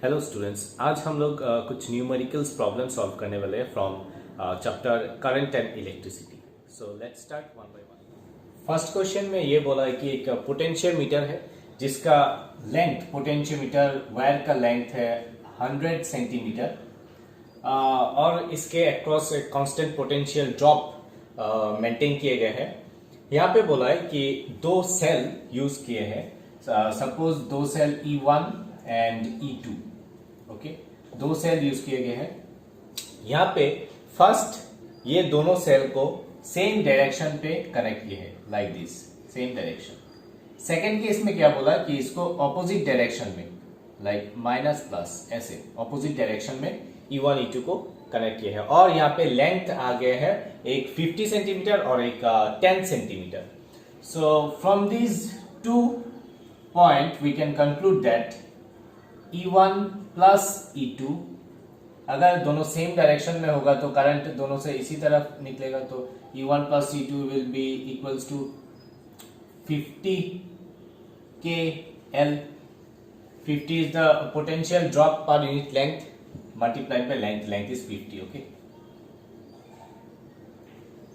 Hello students, आज हम लोग कुछ न्यूमेरिकल्स प्रॉब्लम सॉल्व करने वाले हैं from chapter current and electricity. So let's start one by one. First question में ये बोला है कि एक पोटेंशियोमीटर है जिसका लेंथ, पोटेंशियोमीटर वायर का लेंथ है 100 सेंटीमीटर और इसके अक्रॉस एक कांस्टेंट पोटेंशियल ड्रॉप मेंटेन किए गए हैं। यहाँ पे बोला है कि दो सेल यूज किए हैं, सपोज दो cell E1 and E2, okay, दो सेल यूज किए गए हैं। यहाँ पे फर्स्ट ये दोनों सेल को सेम डायरेक्शन पे कनेक्ट किए हैं, like this, same direction. Second case में क्या बोला कि इसको ऑपोजिट डायरेक्शन में, लाइक माइनस प्लस, ऐसे ऑपोजिट डायरेक्शन में E1 E2 को कनेक्ट किए हैं और यहाँ पे लेंथ आ गया है एक 50 सेंटीमीटर और एक 10 centimetre. So from this two point we can conclude that E1 plus E2, अगर दोनों सेम डायरेक्शन में होगा तो करंट दोनों से इसी तरफ निकलेगा, तो E1 plus E2 will be equals to 50 KL। 50 is the potential drop per unit length multiplied by length. Length is 50, okay?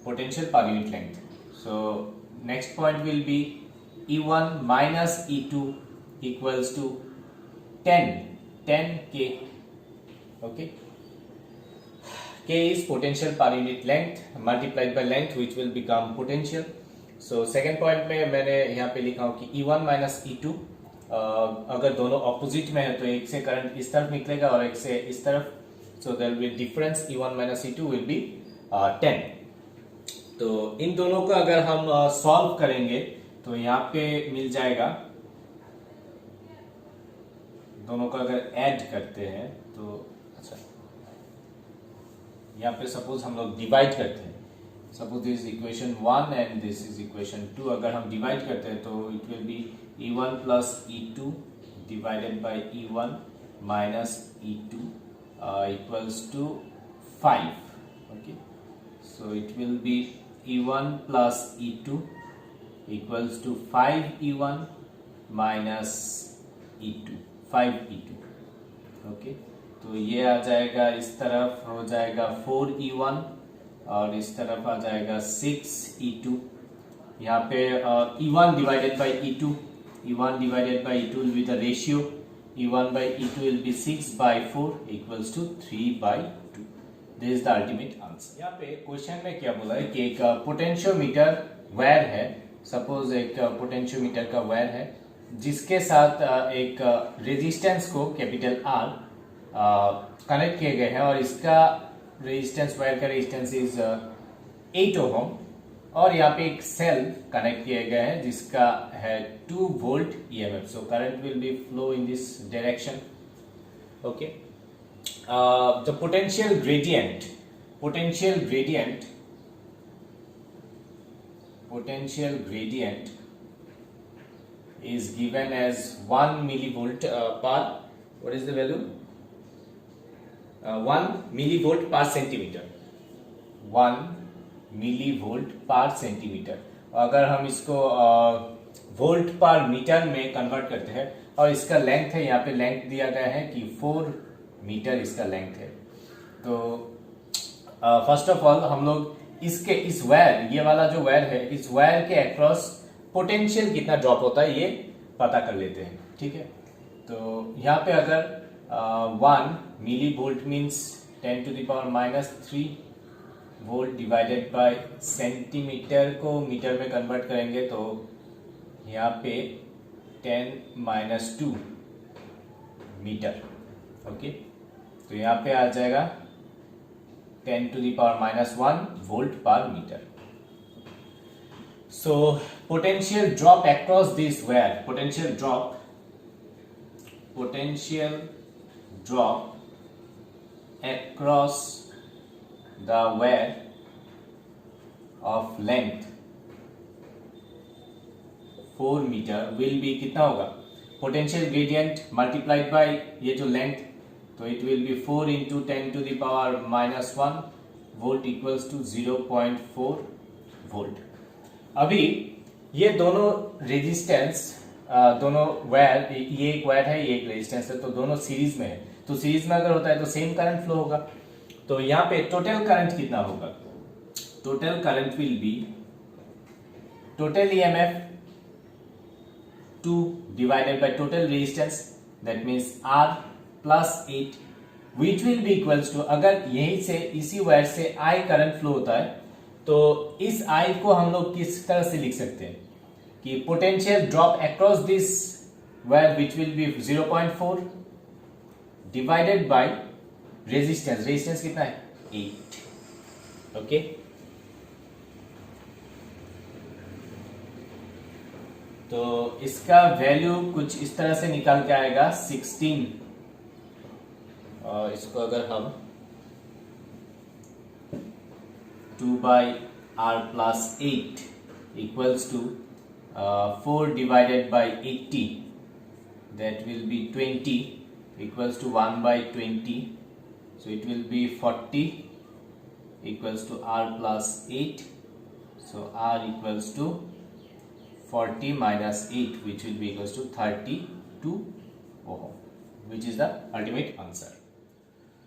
Potential per unit length. So next point will be E1 minus E2 equals to 10 K, okay? K is potential per unit length multiplied by length which will become potential. So second point में मैंने यहाँ पे लिखा हूँ कि E1 minus E2, अगर दोनों opposite में है तो एक से करंट इस तरफ निकलेगा और एक से इस तरफ, so there will be difference, E1 minus E2 will be 10। तो इन दोनों को अगर हम सॉल्व करेंगे तो यहाँ पे मिल जाएगा, दोनों को अगर ऐड करते हैं तो, अच्छा, यहाँ पे सपोज हम लोग डिवाइड करते हैं, suppose this is equation 1 and this is equation 2, अगर हम डिवाइड करते हैं तो it will be E1 plus E2 divided by E1 minus E2 equals to 5, okay. So it will be E1 plus E2 equals to 5E1 minus E2, 5E2, okay. तो ये आ जाएगा, इस तरफ हो जाएगा 4E1 और इस तरफ आ जाएगा 6E2। यहाँ पे E1 divided by E2, E1 divided by E2 will be the ratio, E1 by E2 will be 6/4 equals to 3/2। This is the ultimate answer. यहाँ पे क्वेश्चन में क्या बोला है कि एक पोटेंशियोमीटर वायर है, सपोज एक पोटेंशियोमीटर का वायर है जिसके साथ एक रेजिस्टेंस को कैपिटल R कनेक्ट किए गए हैं और इसका रेजिस्टेंस, वायर का रेजिस्टेंस इज 8 ओम और यहाँ पे एक सेल कनेक्ट किए गए हैं जिसका है 2 volt EMF। So current will be flow in this direction, okay. The potential gradient is given as 1 millivolt per, what is the value? 1 millivolt per centimeter, 1 millivolt per centimeter। अगर हम इसको volt पर metre में convert करते हैं और इसका length है, यहाँ पे लेंथ दिया गया है कि 4 मीटर इसका लेंथ है। तो फर्स्ट ऑफ ऑल हम लोग इसके, इस वायर, ये वाला जो वायर है, इस वायर के अक्रॉस पोटेंशियल कितना ड्रॉप होता है ये पता कर लेते हैं, ठीक है। तो यहाँ पे अगर 1 millivolt means 10 to the power minus 3 volt divided by centimetre को मीटर में कन्वर्ट करेंगे तो यहाँ पे 10 - 2 मीटर, ओके। तो यहाँ पे आ जाएगा 10 to the power -1 वोल्ट पर metre. So potential drop across this wire, potential drop across the wire of length 4 metre will be कितना होगा, potential gradient multiplied by ये जो length, तो it will be 4 into 10 to the power -1 volt equals to 0.4 volt। अभी ये दोनों resistance दोनों wire, ये एक वायर है, ये एक रेजिस्टेंस है, तो दोनों सीरीज में है, तो सीरीज में अगर होता है तो सेम करंट फ्लो होगा। तो यहाँ पे टोटल करंट कितना होगा? Total current will be total EMF 2 divided by total resistance, that means R plus 8, which will be equals to, अगर यही से इसी वायर से I करंट फ्लो होता है तो इस I को हम लोग किस तरह से लिख सकते हैं कि potential drop across this wire which will B 0.4 divided by resistance, resistance कितना है 8। ओके, तो इसका वैल्यू कुछ इस तरह से निकाल के आएगा 16, और इसको अगर हम 2 by R plus 8 equals to 4 divided by 80, that will be 20 equals to 1 by 20, so it will be 40 equals to r plus 8, so r equals to 40 minus 8, which will be equals to 32 ohm, which is the ultimate answer.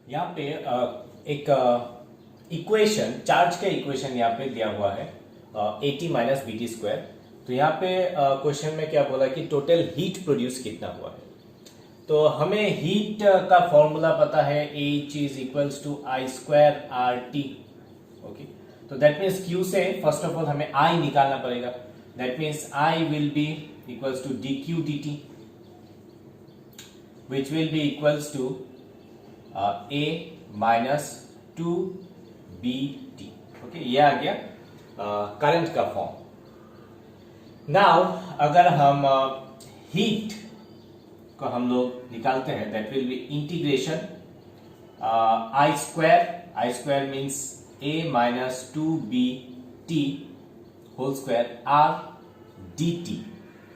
यहाँ पे एक equation, charge का equation यहाँ पे दिया हुआ है 80 minus B T square. तो यहाँ पे क्वेश्चन में क्या बोला कि टोटल हीट प्रोड्यूस कितना हुआ है। तो हमें हीट का फॉर्मूला पता है, H is equals to I square R T. Okay, तो दैट मीन्स Q से फर्स्ट ऑफ ऑल हमें I निकालना पड़ेगा। That means I will be equals to dq dt, which will be equals to a minus 2bt. Okay, ये आ गया current का form. Now अगर हम हीट को हम लोग निकालते हैं, that will be integration I square means a minus 2bt whole square R D T.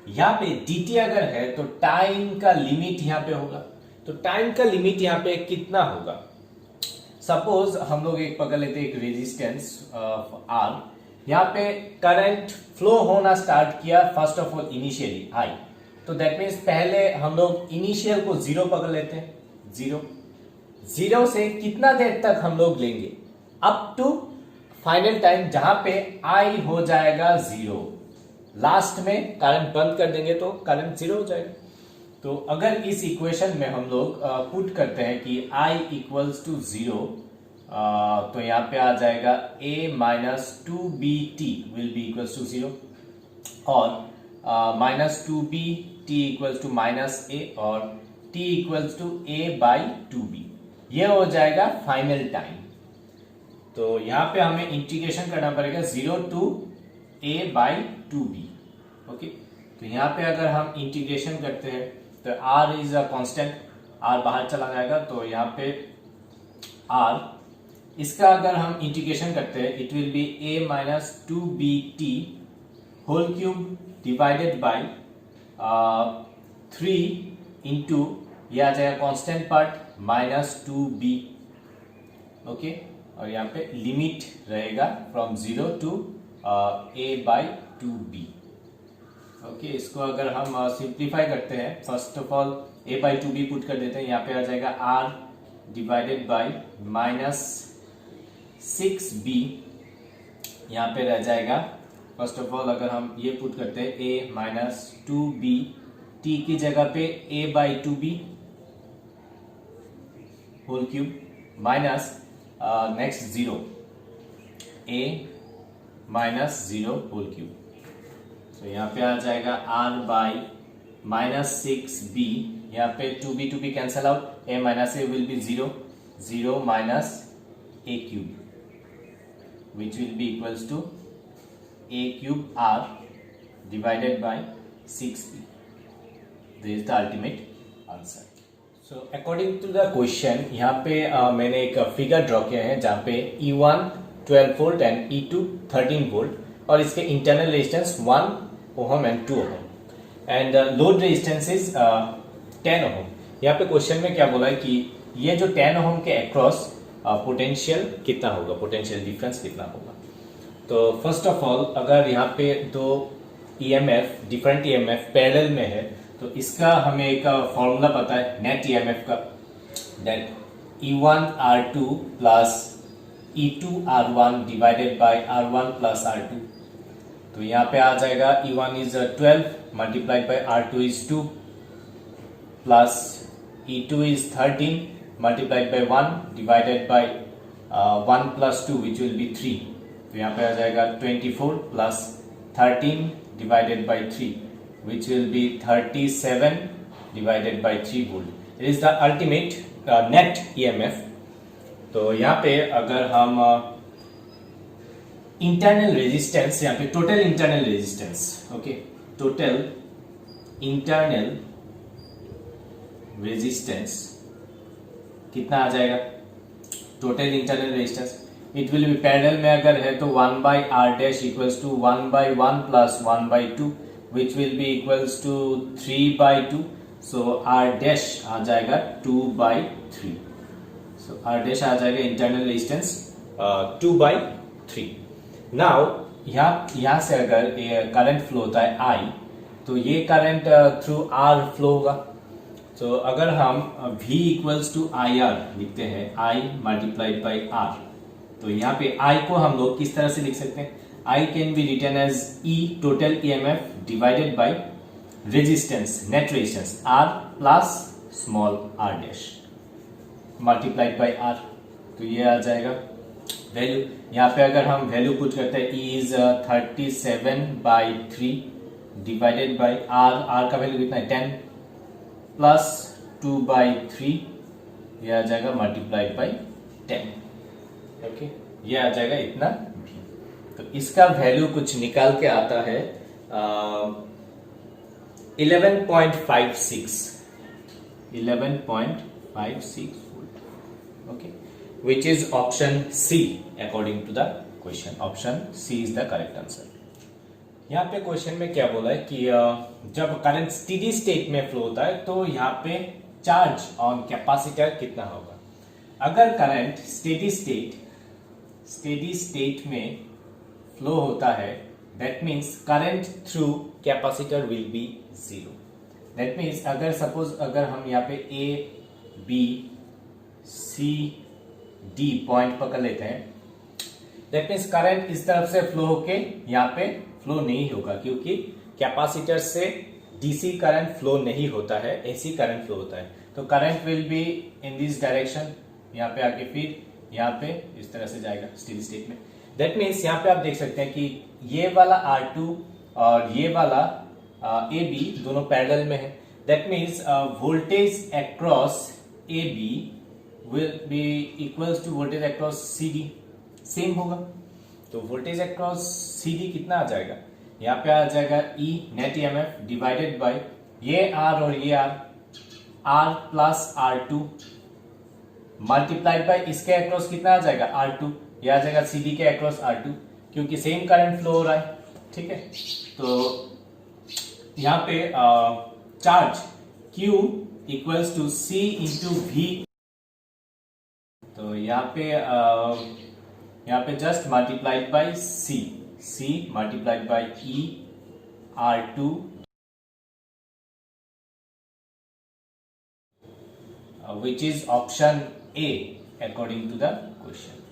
यहां पे डी टी अगर है तो टाइम का लिमिट यहां पे होगा, तो टाइम का लिमिट यहां पे कितना होगा? सपोज हम लोग एक पकड़ लेते हैं एक रेजिस्टेंस आर, यहां पे करंट फ्लो होना स्टार्ट किया first of all initially I, तो दैट मीन्स पहले हम लोग इनिशियल को 0 पकड़ लेते हैं, 0 से कितना देर तक हम लोग लेंगे? अप टू फाइनल टाइम जहां पे आई हो जाएगा 0, लास्ट में करंट बंद कर देंगे तो करंट 0 हो जाएगा। तो अगर इस इक्वेशन में हम लोग पुट करते हैं कि आई इक्वल्स टू 0, तो यहां पे आ जाएगा a minus 2bt will be equals to 0, और minus 2bt equals to minus a, और t equals to a by 2b, ये हो जाएगा फाइनल टाइम। तो यहां पे हमें इंटीग्रेशन करना पड़ेगा 0 to a by 2b। Okay, तो यहां पे अगर हम इंटीग्रेशन करते हैं तो r is a constant, r बाहर चला जाएगा, तो यहां पे r, इसका अगर हम इंटीग्रेशन करते हैं it will be a minus 2bt whole cube divided by 3 into, यह आ जाएगा constant part minus 2b। Okay, और यहाँ पे लिमिट रहेगा from 0 to a by 2b। Okay, इसको अगर हम सिंप्लीफाई करते हैं, first of all a by 2b put कर देते हैं, यहाँ पे आ जाएगा r divided by minus 6b, यहाँ पे रह जाएगा फर्स्ट ऑफ ऑल अगर हम ये पुट करते हैं a माइनस 2b, t की जगह पे a by 2b whole cube minus next 0 a minus 0 whole cube, तो यहाँ पे आ जाएगा r बाई माइनस 6b, यहाँ पे 2b cancel out, a minus a will be 0 minus a cube which will be equals to a cube r divided by 6b। This is the ultimate answer. So according to the question, यहाँ पे मैंने एक figure draw किया है जहाँ पे E1 12 volt and E2 13 volt, और इसके internal resistance 1 ohm and 2 ohm, and load resistance is 10 ohm. यहाँ पे क्वेश्चन में क्या बोला है कि ये जो 10 ओहम के अक्रॉस पोटेंशियल कितना होगा, पोटेंशियल डिफरेंस कितना होगा। तो फर्स्ट ऑफ ऑल अगर यहाँ पे दो ईएमएफ डिफरेंट ईएमएफ पैरेलल में है तो इसका हमें एक फॉर्मूला पता है नेट ईएमएफ का, that E1 R2 plus E2 R1 divided by R1 plus R2। तो यहाँ पे आ जाएगा E1 is 12 multiplied by R2 is 2 plus E2 is 13 multiplied by 1 divided by 1 plus 2 which will be 3। तो यहाँ पे आ जाएगा 24 plus 13 divided by 3 which will be 37 divided by 3 volt। It is the ultimate net EMF। तो यहाँ पे अगर हम इंटरनल रेजिस्टेंस यहाँ पे total internal resistance, okay, total internal resistance कितना आ जाएगा, total internal resistance it will be parallel में अगर है तो 1 by R dash equals to 1 by 1 plus 1 by 2 which will be equals to 3 by 2। So R dash आ जाएगा 2 by 3। So R dash आ जाएगा इंटरनल रेजिस्टेंस 2 बाई 3। नाउ यहाँ से अगर करंट फ्लो होता है आई तो ये करंट थ्रू आर फ्लो होगा। तो अगर हम V equals to I R लिखते हैं, I मल्टीप्लाइड बाई R, तो यहाँ पे I को हम लोग किस तरह से लिख सकते हैं, I can be written as E total EMF divided by resistance net resistance R plus small r dash multiplied by R। तो ये आ जाएगा वैल्यू। यहाँ पे अगर हम वैल्यू पुट करते हैं E is 37 by 3 divided by R का वैल्यू कितना है 10 प्लस 2 बाई 3, ये आ जाएगा मल्टीप्लाइड बाई 10, ओके, ये आ जाएगा इतना भी। तो इसका वैल्यू कुछ निकाल के आता है 11.56 volt, okay, which is option C according to the question. Option C is the correct answer. यहाँ पे क्वेश्चन में क्या बोला है कि जब करंट स्टेडी स्टेट में फ्लो होता है तो यहाँ पे चार्ज ऑन कैपेसिटर कितना होगा। अगर करंट स्टेडी स्टेट में फ्लो होता है that means current through capacitor will be 0। That means अगर सपोज अगर हम यहाँ पे A B C D point पकड़ लेते हैं दैट मीन्स करंट इस तरफ से फ्लो होके यहाँ पे फ्लो नहीं होगा क्योंकि कैपेसिटर से डीसी करंट फ्लो नहीं होता है, एसी करंट फ्लो होता है। तो current will be in this direction, यहाँ पे आके फिर यहाँ पे इस तरह से जाएगा स्टेडी स्टेट में। दैट मीन्स यहाँ पे आप देख सकते हैं कि ये वाला R2 और ये वाला AB दोनों पैरेलल में है। That means voltage across AB will be equals to voltage across CD, same होगा। तो वोल्टेज अक्रॉस CD कितना आ जाएगा, यहाँ पे आ जाएगा E net EMF divided by ये R और ये R plus R2 multiplied by इसके अक्रॉस कितना आ जाएगा R2, ये आ जाएगा CD के अक्रॉस R2 क्योंकि सेम करंट फ्लो हो रहा है, ठीक है। तो यहाँ पे charge Q equals to C into V, तो यहाँ पे just multiplied by C multiplied by E R2 which is option A according to the question।